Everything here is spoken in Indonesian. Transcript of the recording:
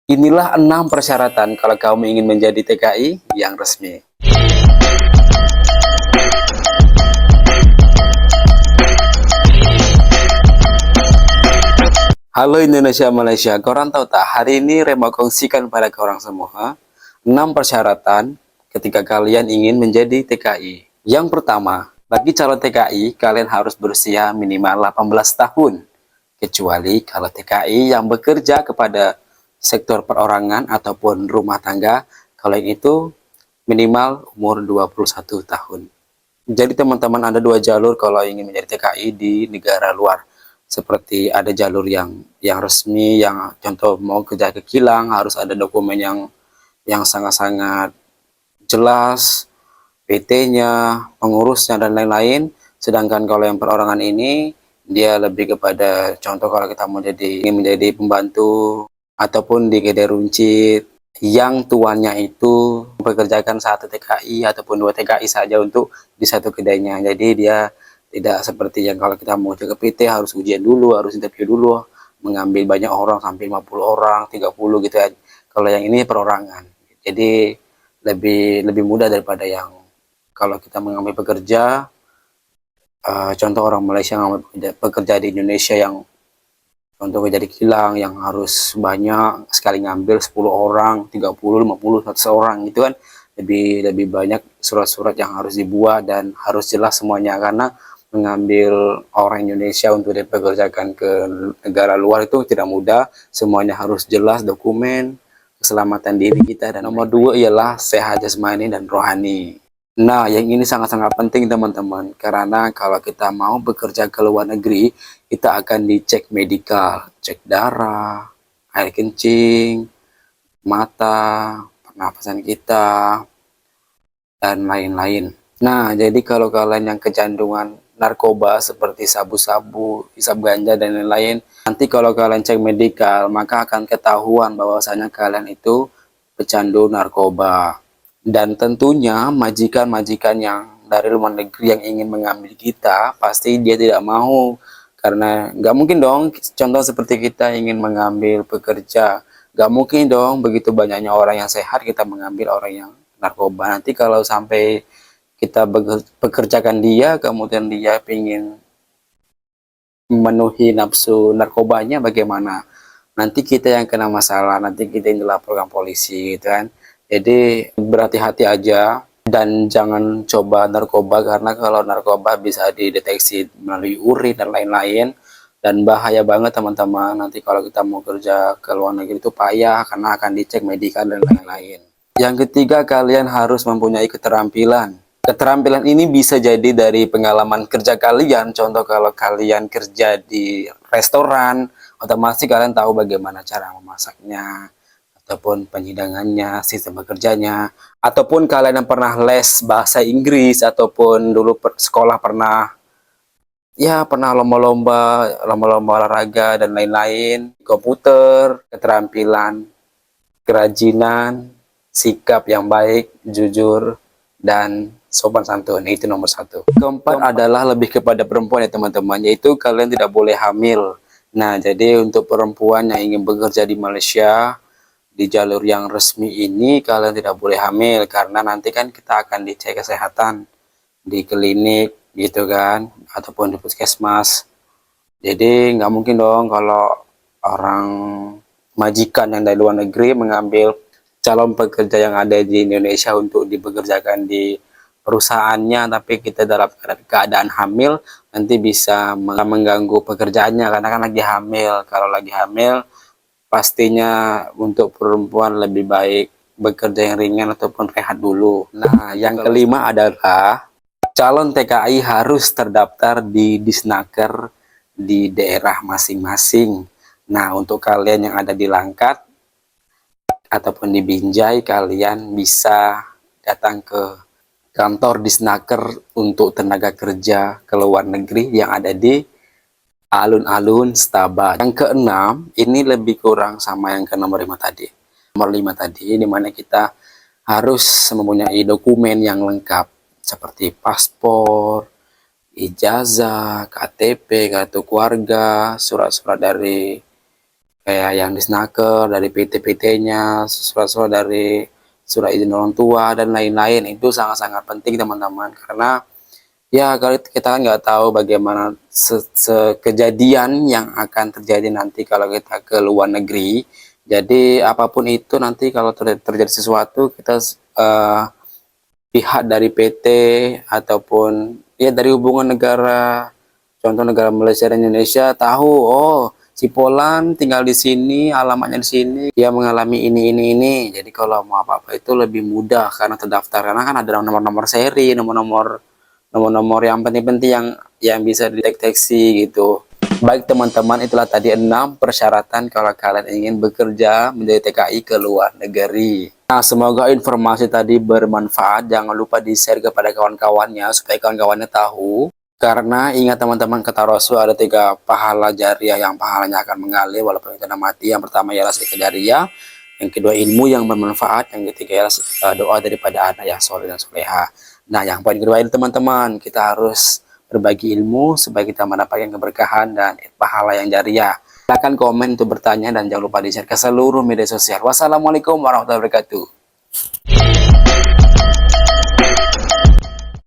Inilah 6 persyaratan kalau kamu ingin menjadi TKI yang resmi. Halo Indonesia Malaysia, korang tahu tak? Hari ini Rema kongsikan pada korang semua 6 persyaratan ketika kalian ingin menjadi TKI. Yang pertama, bagi calon TKI, kalian harus berusia minimal 18 tahun. Kecuali kalau TKI yang bekerja kepada sektor perorangan ataupun rumah tangga, kalian itu minimal umur 21 tahun. Jadi teman-teman ada dua jalur kalau ingin menjadi TKI di negara luar. Seperti ada jalur yang resmi, yang contoh mau kerja ke kilang harus ada dokumen yang sangat-sangat jelas, PT-nya, pengurusnya dan lain-lain. Sedangkan kalau yang perorangan ini dia lebih kepada contoh kalau kita mau ingin menjadi pembantu ataupun di kedai runcit yang tuannya itu bekerjakan satu TKI ataupun 2 TKI saja untuk di satu kedainya. Jadi dia tidak seperti yang kalau kita mau ke PT harus ujian dulu, harus interview dulu, mengambil banyak orang sampai 50 orang, 30 gitu ya. Kalau yang ini perorangan. Jadi lebih mudah daripada yang kalau kita mengambil pekerja, contoh orang Malaysia yang pekerja di Indonesia yang contoh kerja di kilang yang harus banyak sekali ngambil 10 orang, 30, 50, 100 orang gitu kan. Lebih banyak surat-surat yang harus dibuat dan harus jelas semuanya karena mengambil orang Indonesia untuk dipekerjakan ke negara luar itu tidak mudah. Semuanya harus jelas dokumen, keselamatan diri kita, dan nomor 2 ialah sehat jasmani dan rohani. Nah, yang ini sangat-sangat penting teman-teman, karena kalau kita mau bekerja ke luar negeri, kita akan dicek medikal, cek darah, air kencing, mata, pernapasan kita, dan lain-lain. Nah, jadi kalau kalian yang kecanduan narkoba seperti sabu-sabu, isap ganja, dan lain-lain, nanti kalau kalian cek medikal, maka akan ketahuan bahwasanya kalian itu pecandu narkoba. Dan tentunya majikan-majikan yang dari luar negeri yang ingin mengambil kita, pasti dia tidak mau. Karena nggak mungkin dong, contoh seperti kita ingin mengambil pekerja. Nggak mungkin dong, begitu banyaknya orang yang sehat, kita mengambil orang yang narkoba. Nanti kalau sampai kita pekerjakan dia, kemudian dia ingin memenuhi nafsu narkobanya, bagaimana? Nanti kita yang kena masalah, nanti kita yang dilaporkan polisi gitu kan. Jadi berhati-hati aja dan jangan coba narkoba, karena kalau narkoba bisa dideteksi melalui urin dan lain-lain, dan bahaya banget teman-teman. Nanti kalau kita mau kerja ke luar negeri itu payah karena akan dicek medikal dan lain-lain. Yang ketiga, kalian harus mempunyai keterampilan. Keterampilan ini bisa jadi dari pengalaman kerja kalian. Contoh kalau kalian kerja di restoran, otomatis kalian tahu bagaimana cara memasaknya, ataupun penyidangannya, sistem bekerjanya, ataupun kalian yang pernah les bahasa Inggris, ataupun dulu sekolah pernah lomba-lomba olahraga dan lain-lain, komputer, keterampilan, kerajinan, sikap yang baik, jujur, dan sopan santun. Itu nomor 1. Keempat adalah lebih kepada perempuan ya teman-teman, yaitu kalian tidak boleh hamil. Nah, jadi untuk perempuan yang ingin bekerja di Malaysia di jalur yang resmi ini, kalian tidak boleh hamil karena nanti kan kita akan dicek kesehatan di klinik gitu kan, ataupun di puskesmas. Jadi nggak mungkin dong kalau orang majikan yang dari luar negeri mengambil calon pekerja yang ada di Indonesia untuk dipekerjakan di perusahaannya, tapi kita dalam keadaan hamil, nanti bisa mengganggu pekerjaannya karena kan lagi hamil. Kalau lagi hamil, pastinya untuk perempuan lebih baik bekerja yang ringan ataupun rehat dulu. Nah, yang kelima adalah calon TKI harus terdaftar di Disnaker di daerah masing-masing. Nah, untuk kalian yang ada di Langkat ataupun di Binjai, kalian bisa datang ke kantor Disnaker untuk tenaga kerja ke luar negeri yang ada di alun-alun Setabat. Yang keenam, ini lebih kurang sama yang ke nomor 5 tadi. Nomor 5 tadi, di mana kita harus mempunyai dokumen yang lengkap seperti paspor, ijazah, KTP, kartu keluarga, surat-surat dari kayak yang di Snaker, dari PT-PT-nya, surat-surat dari surat izin orang tua dan lain-lain. Itu sangat-sangat penting teman-teman, karena ya kalau kita kan nggak tahu bagaimana kejadian yang akan terjadi nanti kalau kita ke luar negeri. Jadi apapun itu nanti kalau terjadi sesuatu, kita pihak dari PT ataupun ya dari hubungan negara, contoh negara Malaysia dan Indonesia tahu, oh si Polan tinggal di sini, alamatnya di sini, dia mengalami ini. Jadi kalau mau apa-apa itu lebih mudah karena terdaftar, karena kan ada nomor-nomor seri, nomor-nomor yang penting-penting yang bisa dideteksi gitu. Baik teman-teman, itulah tadi 6 persyaratan kalau kalian ingin bekerja menjadi TKI ke luar negeri. Nah, semoga informasi tadi bermanfaat. Jangan lupa di-share kepada kawan-kawannya supaya kawan-kawannya tahu. Karena ingat teman-teman, kata Rasul ada 3 pahala jariah yang pahalanya akan mengalir walaupun kita mati. Yang pertama ialah sedekah jariah, yang kedua ilmu yang bermanfaat, yang ketiga ialah doa daripada anak yang soleh dan soleha. Nah, yang poin kedua ini teman-teman, kita harus berbagi ilmu supaya kita mendapatkan keberkahan dan pahala yang jariah. Silakan komen untuk bertanya dan jangan lupa di-share ke seluruh media sosial. Wassalamualaikum warahmatullahi wabarakatuh.